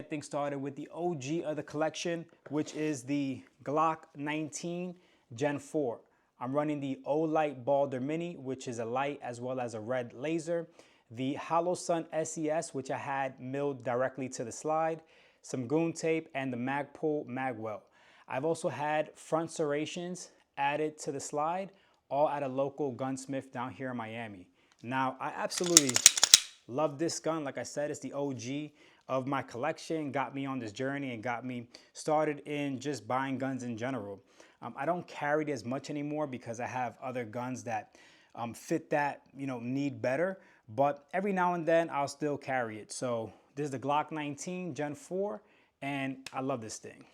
get things started with the OG of the collection, which is the Glock 19 Gen 4. I'm running the Olight Bladr Mini, which is a light as well as a red laser. The Holosun SES, which I had milled directly to the slide, some goon tape, and the Magpul Magwell. I've also had front serrations added to the slide, all at a local gunsmith down here in Miami. Now, I absolutely love this gun. Like I said, it's the OG of my collection, got me on this journey and got me started in just buying guns in general. I don't carry it as much anymore because I have other guns that fit that need better, but every now and then I'll still carry it. So this is the Glock 19 Gen 4 and I love this thing.